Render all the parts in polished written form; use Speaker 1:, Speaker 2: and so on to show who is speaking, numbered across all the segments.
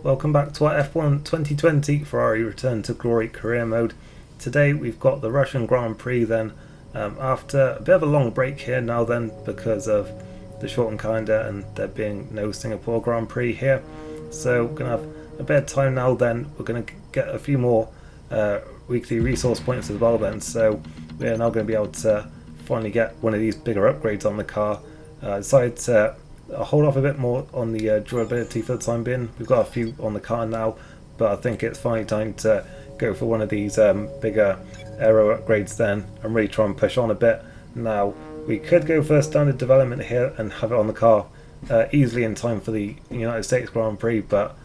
Speaker 1: Welcome back to our F1 2020 Ferrari Return to Glory career mode. Today we've got the Russian Grand Prix then, after a bit of a long break here now then because of the shortened calendar and there being no Singapore Grand Prix here. So we're going to have a bit of time now then. We're going to get a few more weekly resource points as well then. So we're now going to be able to finally get one of these bigger upgrades on the car. I decided to hold off a bit more on the durability for the time being. We've got a few on the car now, but I think it's finally time to go for one of these bigger aero upgrades then and really try and push on a bit. Now we could go for standard development here and have it on the car easily in time for the United States Grand Prix, but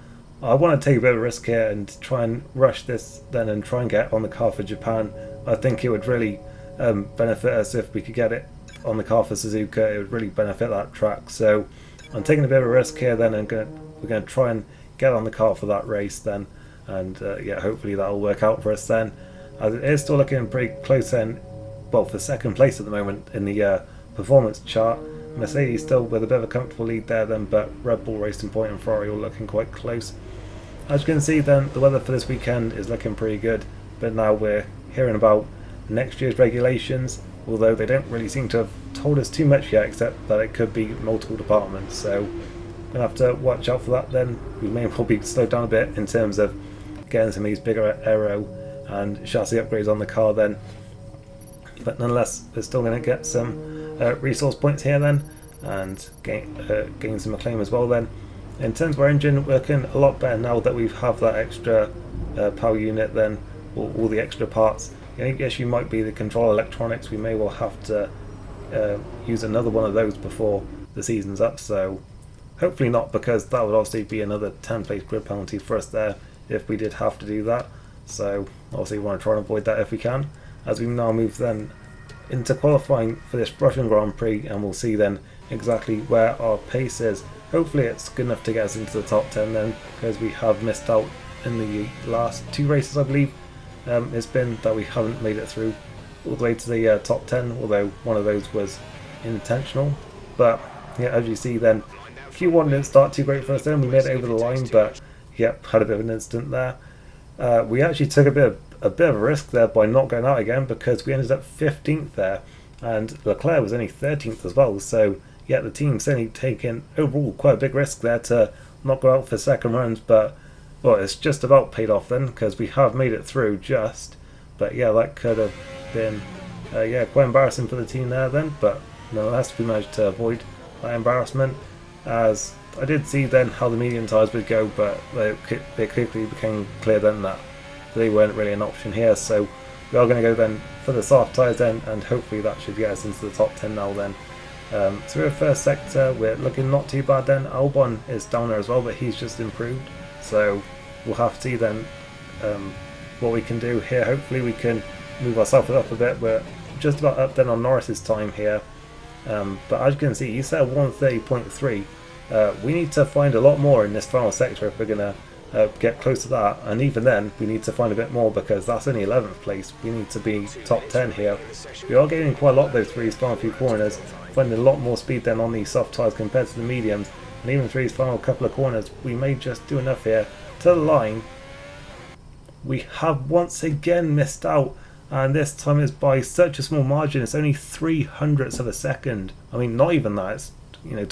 Speaker 1: I want to take a bit of a risk here and try and rush this then and try and get on the car for Japan. I think it would really benefit us if we could get it on the car for Suzuka. It would really benefit that track. So I'm taking a bit of a risk here then, and we're going to try and get on the car for that race then, and yeah, hopefully that'll work out for us then. As it is still looking pretty close then, well, for second place at the moment in the performance chart. Mercedes still with a bit of a comfortable lead there then, but Red Bull, Racing Point and Ferrari all looking quite close. As you can see then, the weather for this weekend is looking pretty good, but now we're hearing about next year's regulations, although they don't really seem to have told us too much yet, except that it could be multiple departments. So we're going to have to watch out for that then. We may probably slow down a bit in terms of getting some of these bigger aero and chassis upgrades on the car then. But nonetheless, we're still going to get some resource points here then, and gain some acclaim as well then. In terms of our engine, working a lot better now that we have that extra power unit then, all the extra parts. I guess you might be the control electronics. We may well have to use another one of those before the season's up, so hopefully not, because that would obviously be another 10 place grid penalty for us there if we did have to do that. So obviously we want to try and avoid that if we can, as we now move then into qualifying for this Russian Grand Prix, and we'll see then exactly where our pace is. Hopefully it's good enough to get us into the top 10 then, because we have missed out in the last two races, I believe. It's been that we haven't made it through all the way to the top 10, although one of those was intentional. But yeah, as you see then, Q1 didn't start too great for us then. We made it over the line, but yep, had a bit of an incident there. We actually took a bit of a risk there by not going out again, because we ended up 15th there, and Leclerc was only 13th as well. So yeah, the team's only taken overall quite a big risk there to not go out for second runs, but well, it's just about paid off then, because we have made it through just. But yeah, that could have been yeah, quite embarrassing for the team there then, but nonetheless we managed to avoid that embarrassment, as I did see then how the medium tyres would go, but they quickly became clear then that they weren't really an option here. So we are going to go then for the soft tyres then, and hopefully that should get us into the top 10 now then. Through our first sector we're looking not too bad then. Albon is down there as well, but he's just improved, so we'll have to see then what we can do here. Hopefully we can move ourselves up a bit. We're just about up then on Norris's time here, but as you can see, he's at 130.3. We need to find a lot more in this final sector if we're going to get close to that, and even then we need to find a bit more, because that's only 11th place. We need to be top 10 here. We are gaining quite a lot though through these final few corners, finding a lot more speed then on these soft tyres compared to the mediums, and even through these final couple of corners we may just do enough here. To the line, we have once again missed out, and this time it's by such a small margin. It's only 300ths of a second. I mean, not even that, it's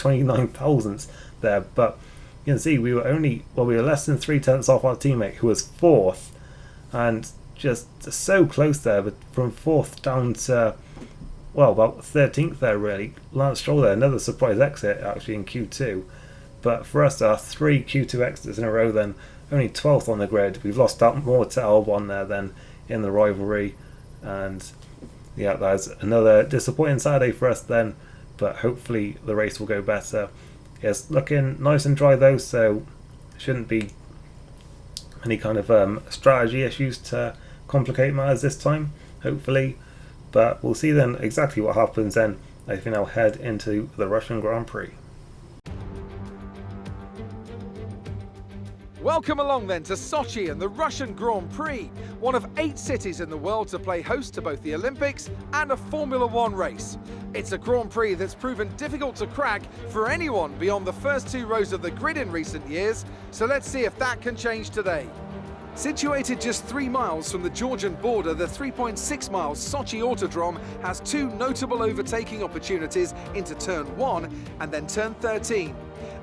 Speaker 1: 29 thousandths there, but you can see we were less than 3/10 off our teammate, who was 4th, and just so close there, but from 4th down to, well, about 13th there really. Lance Stroll there, another surprise exit actually in Q2, but for us, our 3 Q2 exits in a row then, only 12th on the grid. We've lost out more to Albon there than in the rivalry, and yeah, that's another disappointing Saturday for us then, but hopefully the race will go better. It's looking nice and dry though, so shouldn't be any kind of strategy issues to complicate matters this time, hopefully. But we'll see then exactly what happens then as we now head into the Russian Grand Prix.
Speaker 2: Welcome along then to Sochi and the Russian Grand Prix, one of 8 cities in the world to play host to both the Olympics and a Formula One race. It's a Grand Prix that's proven difficult to crack for anyone beyond the first 2 rows of the grid in recent years, so let's see if that can change today. Situated just 3 miles from the Georgian border, the 3.6 miles Sochi Autodrome has 2 notable overtaking opportunities into turn 1 and then turn 13.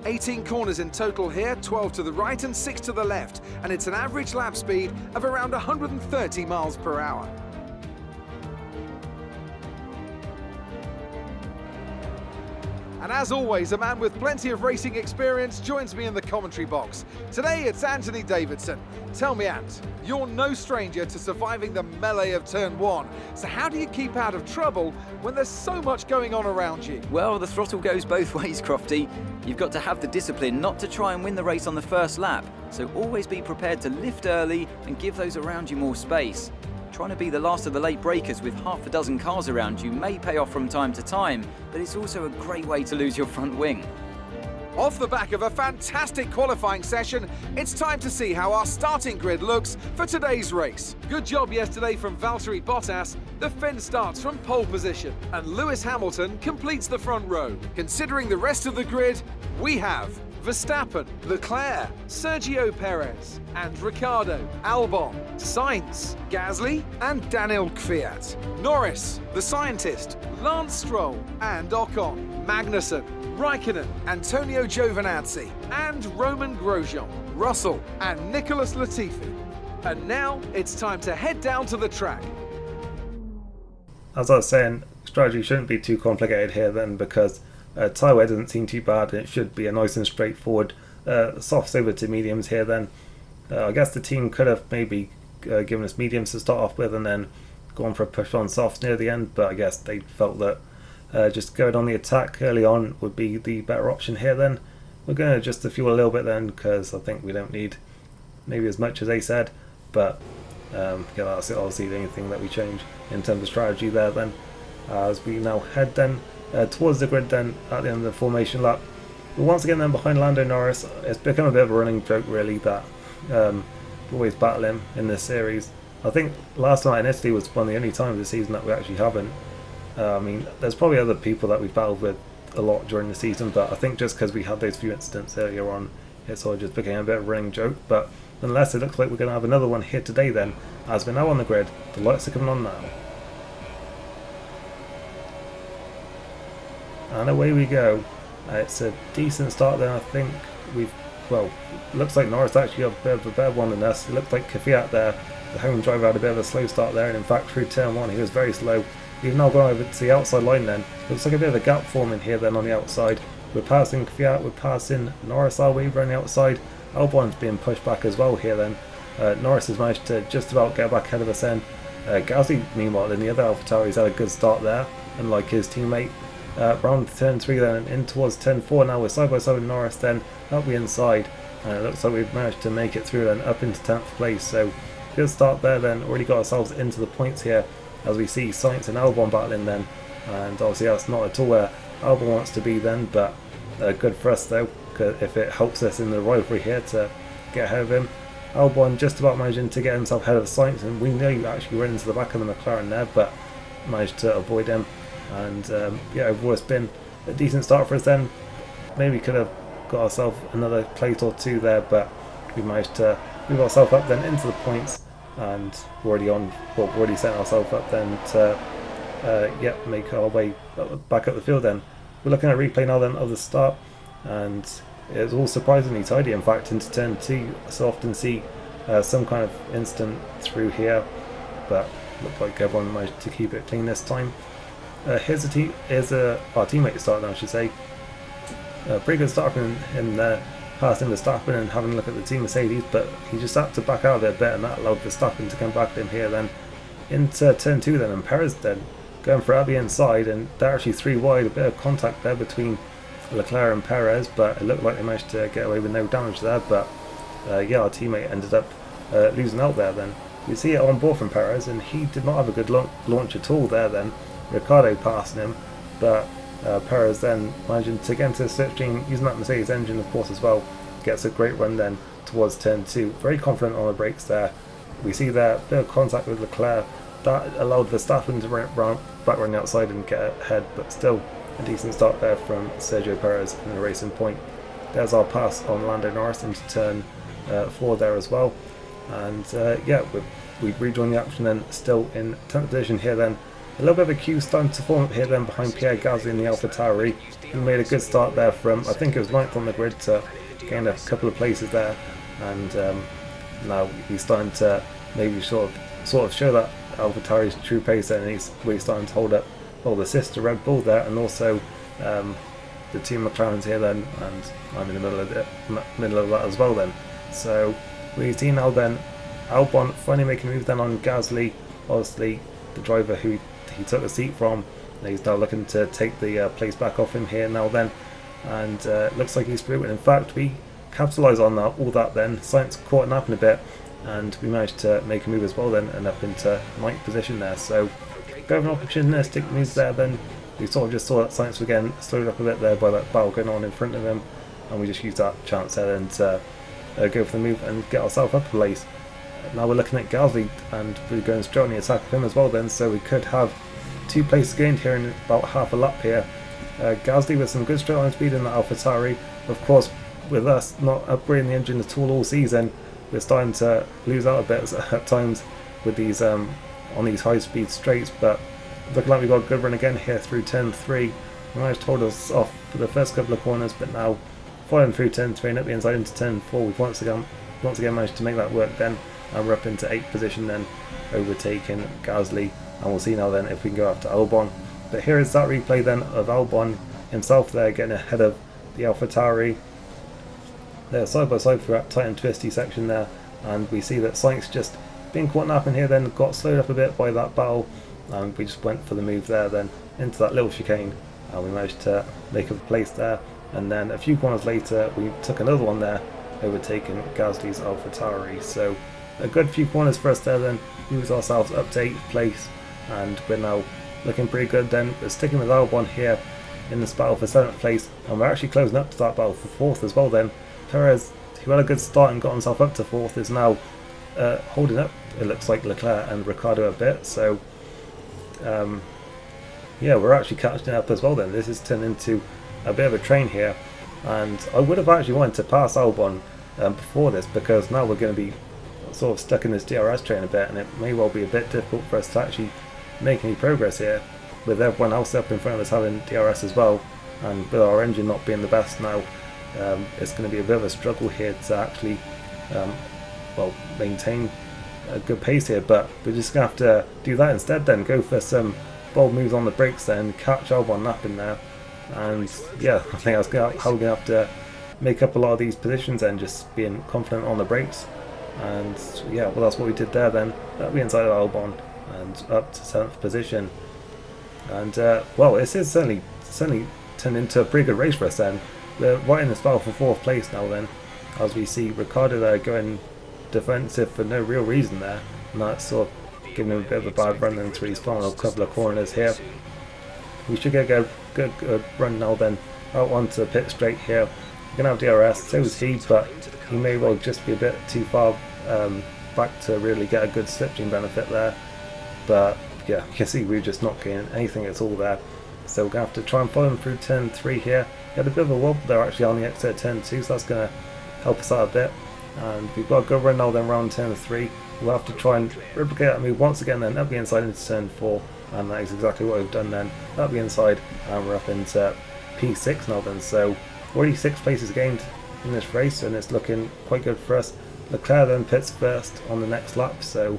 Speaker 2: 18 corners in total here, 12 to the right and 6 to the left, and it's an average lap speed of around 130 miles per hour. And as always, a man with plenty of racing experience joins me in the commentary box. Today it's Anthony Davidson. Tell me, Ant, you're no stranger to surviving the melee of turn 1. So how do you keep out of trouble when there's so much going on around you?
Speaker 3: Well, the throttle goes both ways, Crofty. You've got to have the discipline not to try and win the race on the first lap. So always be prepared to lift early and give those around you more space. Trying to be the last of the late breakers with half a dozen cars around you may pay off from time to time, but it's also a great way to lose your front wing.
Speaker 2: Off the back of a fantastic qualifying session, it's time to see how our starting grid looks for today's race. Good job yesterday from Valtteri Bottas. The Finn starts from pole position, and Lewis Hamilton completes the front row. Considering the rest of the grid, we have Verstappen, Leclerc, Sergio Perez, and Ricciardo, Albon, Sainz, Gasly, and Daniel Kvyat. Norris, the scientist, Lance Stroll, and Ocon, Magnussen, Raikkonen, Antonio Giovinazzi, and Roman Grosjean, Russell, and Nicholas Latifi. And now it's time to head down to the track.
Speaker 1: As I was saying, strategy shouldn't be too complicated here then, because tyre wear doesn't seem too bad, and it should be a nice and straightforward softs over to mediums here then. I guess the team could have maybe given us mediums to start off with and then gone for a push on softs near the end, but I guess they felt that just going on the attack early on would be the better option here then. We're going to adjust the fuel a little bit then, because I think we don't need maybe as much as they said, but yeah, that's obviously the only thing that we change in terms of strategy there then. As we now head then towards the grid then at the end of the formation lap. But once again then behind Lando Norris, it's become a bit of a running joke really that we always battle him in this series. I think last night in Italy was one of the only times this season that we actually haven't. I mean, there's probably other people that we've battled with a lot during the season, but I think just because we had those few incidents earlier on, it sort of just became a bit of a running joke. But nonetheless, it looks like we're going to have another one here today then, as we're now on the grid. The lights are coming on now. And away we go. It's a decent start there. I think looks like Norris actually got a bit of a better one than us. It looked like Kvyat there, the home driver, had a bit of a slow start there, and in fact through turn 1 he was very slow. We've now gone over to the outside line then. Looks like a bit of a gap forming here then on the outside. We're passing Kvyat, we're passing Norris, are we, on the outside. Albon's being pushed back as well here then. Norris has managed to just about get back ahead of us then. Gasly, meanwhile, in the other AlphaTauri, he's had a good start there, unlike his teammate. Round turn 3 then, and in towards turn 4 now. We're side by side with Norris then, up the inside, and it looks like we've managed to make it through then up into 10th place. So good start there then, already got ourselves into the points here as we see Sainz and Albon battling then, and obviously that's not at all where Albon wants to be then, but good for us though, if it helps us in the rivalry here to get ahead of him. Albon just about managing to get himself ahead of Sainz, and we know he actually ran into the back of the McLaren there, but managed to avoid him. And yeah, overall it's been a decent start for us then. Maybe could have got ourselves another plate or two there, but we managed to move ourselves up then into the points, and we're already set ourselves up then to make our way back up the field then. We're looking at a replay now then of the start, and it was all surprisingly tidy in fact into turn 2. So often see some kind of incident through here, but looked like everyone managed to keep it clean this time. Here's our teammate start now, I should say. Pretty good start in passing Verstappen and having a look at the team Mercedes, but he just had to back out of there a bit, and that allowed Verstappen to come back in here then into turn 2 then, and Perez then going for out the inside, and they're actually 3 wide, a bit of contact there between Leclerc and Perez, but it looked like they managed to get away with no damage there. But yeah, our teammate ended up losing out there then. You see it on board from Perez, and he did not have a good launch at all there then. Ricciardo passing him, but Perez then managing to get into the slipstream using that Mercedes engine of course as well, gets a great run then towards turn 2. Very confident on the brakes there. We see there a bit of contact with Leclerc. That allowed Verstappen to back around the outside and get ahead, but still a decent start there from Sergio Perez in the racing point. There's our pass on Lando Norris into turn 4 there as well. And yeah, we rejoin the action then, still in 10th position here then. A little bit of a queue starting to form up here then behind Pierre Gasly in the AlphaTauri. He made a good start there from, I think it was 9th on the grid, to gain a couple of places there. And now he's starting to maybe sort of show that AlphaTauri's true pace there, and he's really starting to hold up, well, the sister Red Bull there, and also the two McLarens here then, and I'm in the middle of that as well then. So we see now then Albon finally making a move then on Gasly, obviously the driver who he took the seat from. He's now looking to take the place back off him here now then, and looks like he's through. And in fact, we capitalise on all that then. Sainz caught napping a bit, and we managed to make a move as well then, and up into 9th position there. So bit of an opportunistic moves there then. We sort of just saw that Sainz again slowed up a bit there by that battle going on in front of him, and we just used that chance there and go for the move and get ourselves up a place. Now we're looking at Gasly, and we're going straight on the attack of him as well then, so we could have 2 places gained here in about half a lap here. Gasly with some good straight line speed in the AlphaTauri. Of course, with us not upgrading the engine at all season, we're starting to lose out a bit at times with these on these high speed straights, but looking like we've got a good run again here through turn 3. We managed to hold us off for the first couple of corners, but now following through turn 3 and up the inside into turn 4, we've once again managed to make that work then, and we're up into 8th position then, overtaking Gasly, and we'll see now then if we can go after Albon. But here is that replay then of Albon himself there getting ahead of the AlphaTauri. They're side by side through that tight and twisty section there, and we see that Sainz just being caught napping here then, got slowed up a bit by that battle, and we just went for the move there then into that little chicane, and we managed to make a place there. And then a few corners later we took another one there, overtaking Gasly's AlphaTauri. So a good few corners for us there then, moves ourselves up to 8th place, and we're now looking pretty good then. We're sticking with Albon here in this battle for 7th place, and we're actually closing up to that battle for 4th as well then. Perez, who had a good start and got himself up to 4th, is now holding up, it looks like, Leclerc and Ricciardo a bit. So yeah, we're actually catching up as well then. This has turned into a bit of a train here, and I would have actually wanted to pass Albon before this, because now we're going to be sort of stuck in this DRS train a bit, and it may well be a bit difficult for us to actually make any progress here with everyone else up in front of us having DRS as well, and with our engine not being the best now. It's going to be a bit of a struggle here to actually well, maintain a good pace here, but we're just going to have to do that instead then, go for some bold moves on the brakes then, catch Albon napping there. And yeah, I think that's how we're going to have to make up a lot of these positions then, just being confident on the brakes. And yeah, well, that's what we did there then. That'll be inside of Albon and up to 7th position. And well, this is certainly turned into a pretty good race for us then. We're right in this battle for 4th place now then, as we see Ricciardo there going defensive for no real reason there, and that's sort of giving him a bit of a bad run then through his final couple of corners here. We should get a good run now then out onto the pit straight here. We're going to have DRS, so is he, but he may well just be a bit too far back to really get a good slipstream benefit there. But yeah, you can see we're just not getting anything at all there. So we're going to have to try and follow him through turn 3 here. We had a bit of a wobble there actually on the exit of turn 2, so that's going to help us out a bit. And we've got a good run now then around turn 3. We'll have to try and replicate that move once again then, up the inside into turn 4. And that is exactly what we've done then, up the inside, and we're up into P6 now then. So already 6 places gained in this race, and it's looking quite good for us. Leclerc then pits first on the next lap, so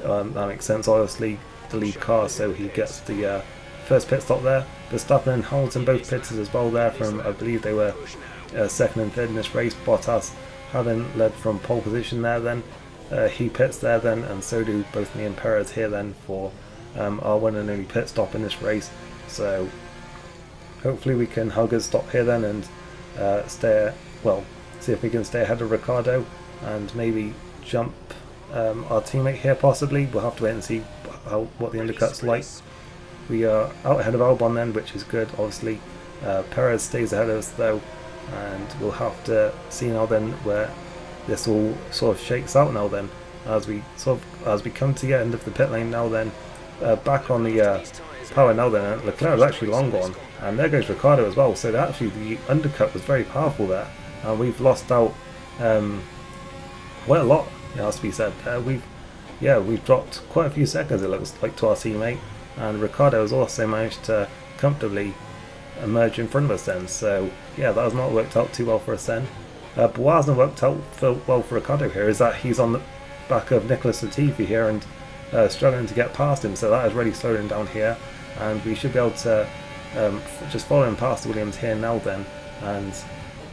Speaker 1: that makes sense, obviously the lead car, so he gets the first pit stop there. Verstappen and Hamilton both pitted as well there from, I believe they were 2nd and 3rd in this race. Bottas having led from pole position there then, he pits there then, and so do both me and Perez here then for our one and only pit stop in this race. So hopefully we can have a good stop here then, and see if we can stay ahead of Ricciardo and maybe jump our teammate here possibly. We'll have to wait and see what the undercut's like. We are out ahead of Albon then, which is good obviously. Perez stays ahead of us though, and we'll have to see now then where this all sort of shakes out now then, as we come to the end of the pit lane now then, back on the power now then, and Leclerc is actually long gone, and there goes Ricciardo as well, so actually the undercut was very powerful there, and we've lost out quite a lot, it has to be said. We've dropped quite a few seconds, it looks like, to our teammate, and Ricciardo has also managed to comfortably emerge in front of us then, so yeah, that has not worked out too well for us then. But what hasn't worked out well for Ricciardo here is that he's on the back of Nicholas Latifi here and struggling to get past him, so that has really slowed him down here, and we should be able to just follow him past Williams here now then and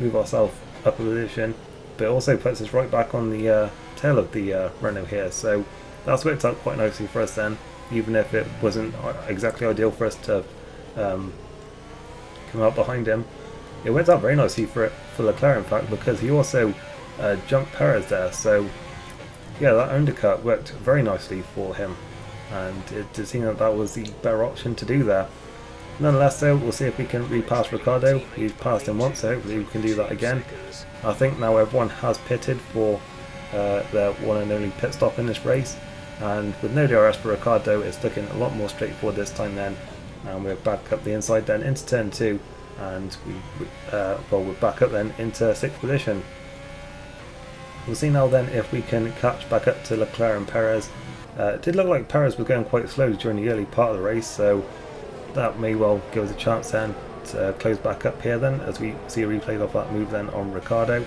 Speaker 1: move ourselves up a position, but it also puts us right back on the tail of the Renault here, so that's worked out quite nicely for us then, even if it wasn't exactly ideal for us to come out behind him. It went out very nicely for Leclerc in fact, because he also jumped Perez there, so yeah, that undercut worked very nicely for him, and it did seem that was the better option to do there. Nonetheless though, we'll see if we can repass Ricciardo. He's passed him once, so hopefully we can do that again. I think now everyone has pitted for their one and only pit stop in this race, and with no DRS for Ricciardo, it's looking a lot more straightforward this time then, and we're back up the inside then into turn 2, and we're back up then into 6th position. We'll see now then if we can catch back up to Leclerc and Perez. It did look like Perez was going quite slow during the early part of the race, so that may well give us a chance then to close back up here then, as we see a replay of that move then on Ricciardo.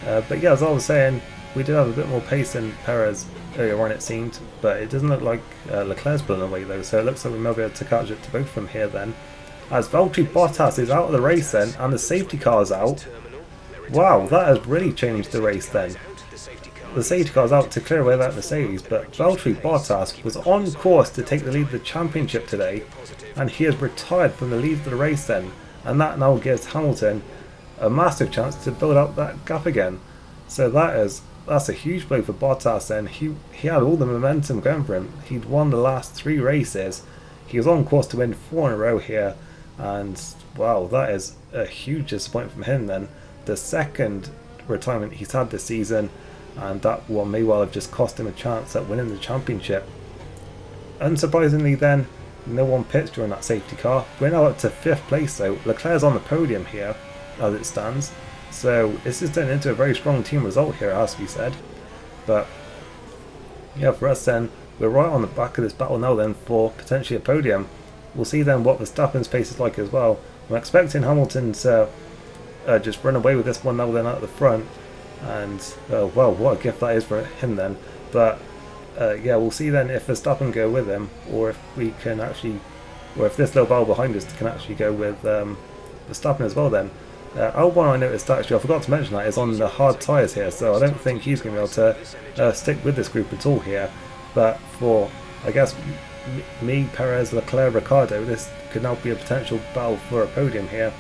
Speaker 1: But yeah, as I was saying, we did have a bit more pace than Perez earlier on it seemed, but it doesn't look like Leclerc's pulling away though, so it looks like we may be able to catch up to both from here then. As Valtteri Bottas is out of the race then, and the safety car is out. Wow, that has really changed the race then. The safety car is out to clear away that Mercedes, but Valtteri Bottas was on course to take the lead of the championship today, and he has retired from the lead of the race then, and that now gives Hamilton a massive chance to build up that gap again. So that's a huge blow for Bottas then. He had all the momentum going for him. He'd won the last 3 races. He was on course to win 4 in a row here, and wow, that is a huge disappointment from him then. The second retirement he's had this season, and that one may well have just cost him a chance at winning the championship. Unsurprisingly then, no one pits during that safety car. We're now up to 5th place though. Leclerc's on the podium here as it stands, so this is turning into a very strong team result here, it has to be said. But yeah, for us then, we're right on the back of this battle now then for potentially a podium. We'll see then what Verstappen's pace is like as well. I'm expecting Hamilton to just run away with this one now then out the front, and well, what a gift that is for him then. But yeah, we'll see then if Verstappen go with him, or if we can actually, or if this little battle behind us can actually go with Verstappen as well then. Albon, I noticed actually, I forgot to mention that, is on the hard tyres here, so I don't think he's going to be able to stick with this group at all here. But for, I guess, me, Perez, Leclerc, Ricciardo, this could now be a potential battle for a podium here.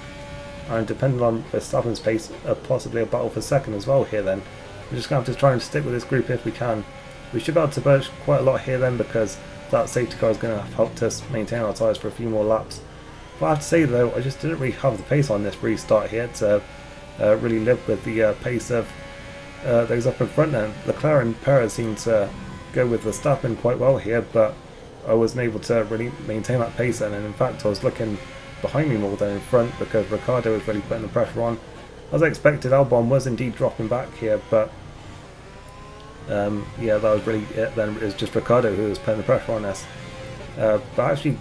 Speaker 1: And depending on Verstappen's pace, possibly a battle for second as well here then. We're just going to have to try and stick with this group if we can. We should be able to burst quite a lot here then, because that safety car is going to have helped us maintain our tyres for a few more laps. But I have to say though, I just didn't really have the pace on this restart here to really live with the pace of those up in front then. Leclerc and Perez seemed to go with Verstappen quite well here, but I wasn't able to really maintain that pace then, and in fact I was looking behind me more than in front because Ricciardo was really putting the pressure on. As I expected, Albon was indeed dropping back here, but yeah, that was really it then. It was just Ricciardo who was putting the pressure on us. But actually,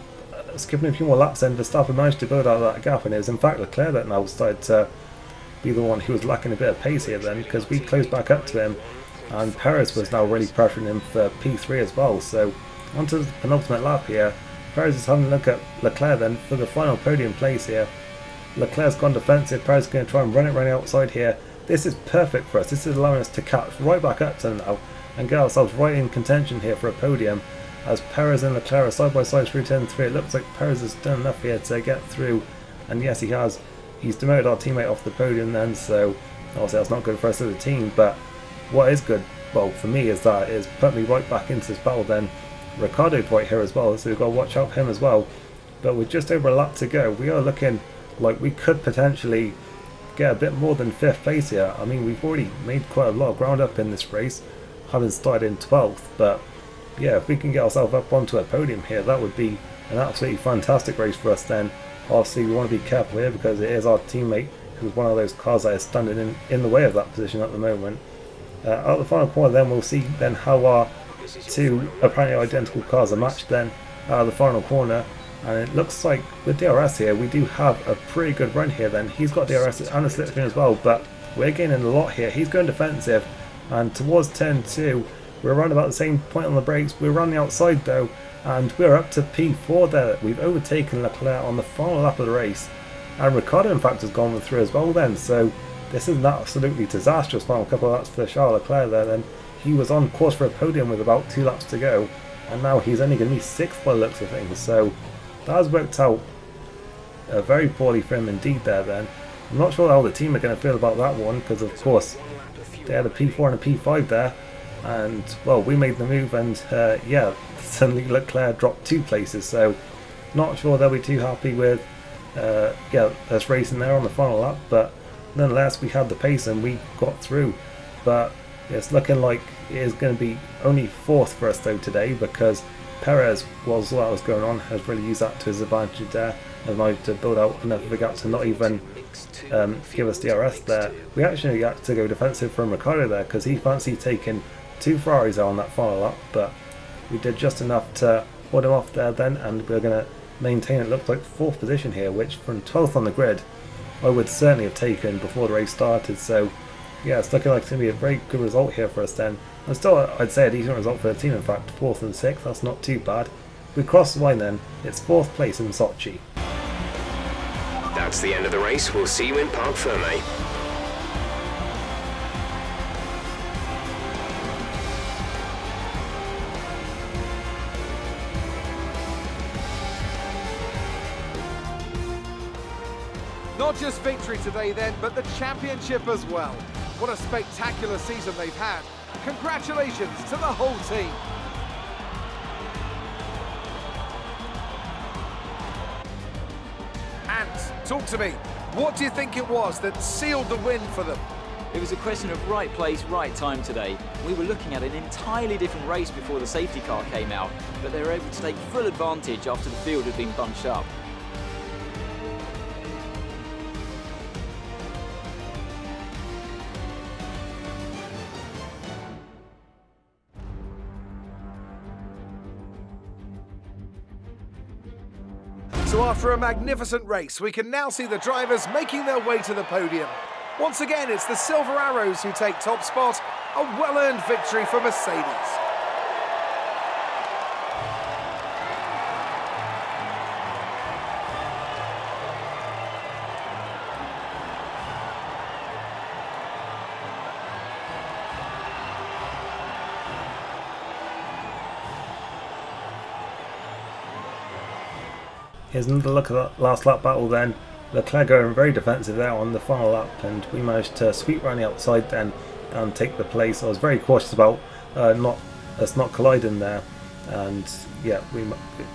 Speaker 1: skipping a few more laps then, Verstappen managed to build out that gap, and it was in fact Leclerc that now started to be the one who was lacking a bit of pace here then, because we closed back up to him, and Perez was now really pressuring him for P3 as well. So onto the penultimate lap here, Perez is having a look at Leclerc then for the final podium place here. Leclerc's gone defensive, Perez is going to try and run it around the outside here. This is perfect for us. This is allowing us to catch right back up to them now and get ourselves right in contention here for a podium, as Perez and Leclerc are side by side through turn 3. It looks like Perez has done enough here to get through, and yes, he has. He's demoted our teammate off the podium then, so obviously that's not good for us as a team. But what is good, well, for me, is that it's put me right back into this battle then. Ricciardo's right here as well, so we've got to watch out for him as well. But with just over a lap to go, we are looking like we could potentially get a bit more than 5th place here. I mean, we've already made quite a lot of ground up in this race, having started in 12th, but yeah, if we can get ourselves up onto a podium here, that would be an absolutely fantastic race for us then. Obviously, we want to be careful here because it is our teammate who's one of those cars that is standing in the way of that position at the moment. At the final corner then, we'll see then how our two apparently identical cars are matched then out of the final corner. And it looks like with DRS here, we do have a pretty good run here then. He's got DRS and a slipstream as well, but we're gaining a lot here. He's going defensive, and towards turn 2, we're around about the same point on the brakes. We're on the outside though, and we're up to P4 there. We've overtaken Leclerc on the final lap of the race, and Ricciardo in fact has gone through as well then. So this is an absolutely disastrous final couple of laps for Charles Leclerc there then. He was on course for a podium with about 2 laps to go, and now he's only going to be 6th by the looks of things. So that has worked out very poorly for him indeed there then. I'm not sure how the team are going to feel about that one, because of course they had a P4 and a P5 there, and well, we made the move, and yeah, suddenly Leclerc dropped 2 places, so not sure they'll be too happy with yeah, us racing there on the final lap. But nonetheless, we had the pace and we got through. But it's looking like it is going to be only 4th for us though today, because Perez, whilst that was going on, has really used that to his advantage there and managed to build out enough of a gap to not even give us DRS there. We actually had to go defensive from Ricciardo there because he fancied taking 2 Ferraris on that final lap, but we did just enough to hold him off there then, and we're going to maintain, it looks like, 4th position here, which from 12th on the grid I would certainly have taken before the race started. So yeah, it's looking like it's going to be a very good result here for us then. And still, I'd say a decent result for the team, in fact, 4th and 6th, that's not too bad. We cross the line then, it's 4th place in Sochi.
Speaker 4: That's the end of the race, we'll see you in Parc Ferme.
Speaker 2: Not just victory today then, but the championship as well. What a spectacular season they've had. Congratulations to the whole team. And talk to me, what do you think it was that sealed the win for them?
Speaker 3: It was a question of right place, right time today. We were looking at an entirely different race before the safety car came out, but they were able to take full advantage after the field had been bunched up.
Speaker 2: So after a magnificent race, we can now see the drivers making their way to the podium. Once again, it's the Silver Arrows who take top spot, a well-earned victory for Mercedes.
Speaker 1: Here's another look at that last lap battle then. Leclerc going very defensive there on the final lap, and we managed to sweep around the outside then and take the place. I was very cautious about us not colliding there, and yeah,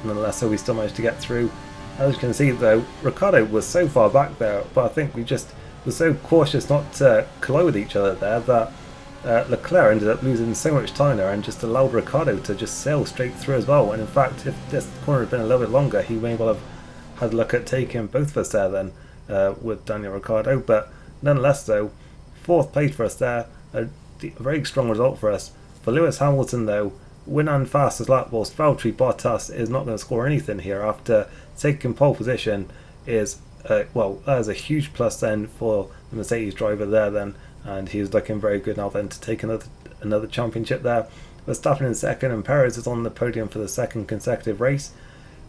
Speaker 1: nonetheless, so we still managed to get through. As you can see though, Ricciardo was so far back there, but I think we just were so cautious not to collide with each other there that Leclerc ended up losing so much time there and just allowed Ricciardo to just sail straight through as well. And in fact, if this corner had been a little bit longer, he may well have had a look at taking both of us there then with Daniel Ricciardo. But nonetheless though, 4th place for us there, a very strong result for us. For Lewis Hamilton though, win and fastest lap, whilst Valtteri Bottas is not going to score anything here after taking pole position, is well, that is a huge plus then for the Mercedes driver there then, and he's looking very good now then to take another championship there. Verstappen in 2nd, and Perez is on the podium for the 2nd consecutive race.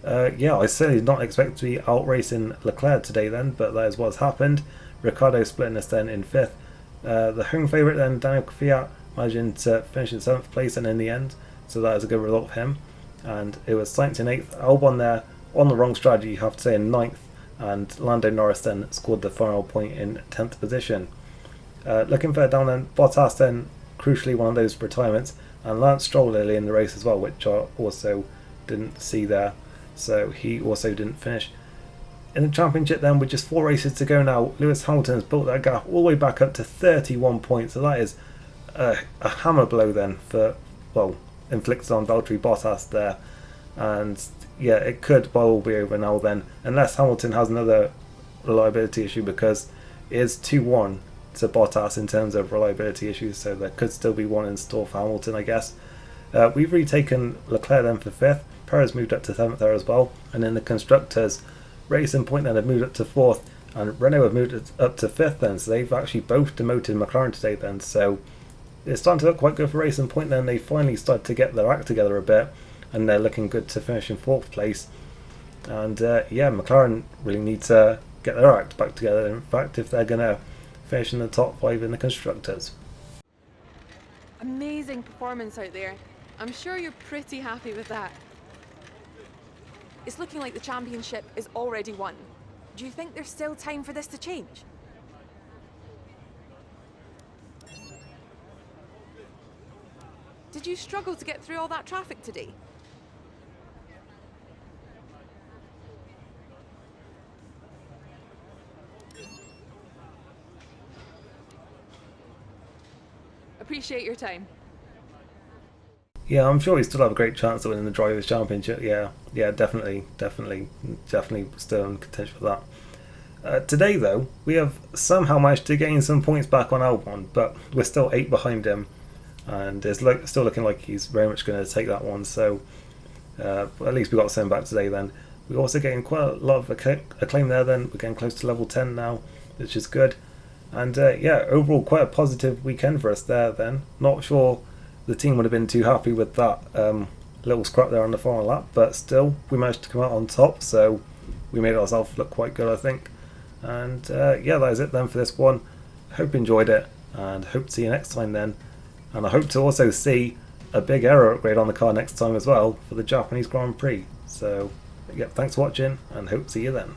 Speaker 1: Yeah, I certainly did not expect to be out racing Leclerc today then, but that is what's happened. Ricciardo splitting us then in 5th. The home favourite then, Daniel Kvyat, managing to finish in 7th place and in the end, so that is a good result for him. And it was Sainz in 8th, Albon there on the wrong strategy, you have to say, in 9th, and Lando Norris then scored the final point in 10th position. Looking further down then, Bottas then crucially one of those retirements, and Lance Stroll early in the race as well, which I also didn't see there, so he also didn't finish. in the championship then, with just 4 races to go now, Lewis Hamilton has built that gap all the way back up to 31 points. So that is a hammer blow then for, well, inflicted on Valtteri Bottas there. And yeah, it could well be over now then, unless Hamilton has another reliability issue, because it is 2-1 to Bottas in terms of reliability issues, so there could still be one in store for Hamilton, I guess. We've retaken Leclerc then for 5th, Perez moved up to 7th there as well, and in the Constructors, Racing Point then have moved up to 4th, and Renault have moved up to 5th then, so they've actually both demoted McLaren today then, so it's starting to look quite good for Racing Point then. They finally started to get their act together a bit, and they're looking good to finish in 4th place. And yeah, McLaren really need to get their act back together, in fact, if they're going to finish in the top 5 in the Constructors.
Speaker 5: Amazing performance out there. I'm sure you're pretty happy with that. It's looking like the championship is already won. Do you think there's still time for this to change? Did you struggle to get through all that traffic today? Appreciate your time.
Speaker 1: Yeah, I'm sure we still have a great chance of winning the Drivers' Championship. Yeah, definitely still in contention for that. Today, though, we have somehow managed to gain some points back on Albon, but we're still 8 behind him, and it's still looking like he's very much going to take that one. So at least we got some back today. Then we're also getting quite a lot of acclaim there. Then we're getting close to level 10 now, which is good. And yeah, overall quite a positive weekend for us there then. Not sure the team would have been too happy with that little scrap there on the final lap, but still we managed to come out on top, so we made ourselves look quite good, I think. And yeah, that is it then for this one. Hope you enjoyed it, and hope to see you next time then. And I hope to also see a big aero upgrade on the car next time as well for the Japanese Grand Prix. So yeah, thanks for watching, and hope to see you then.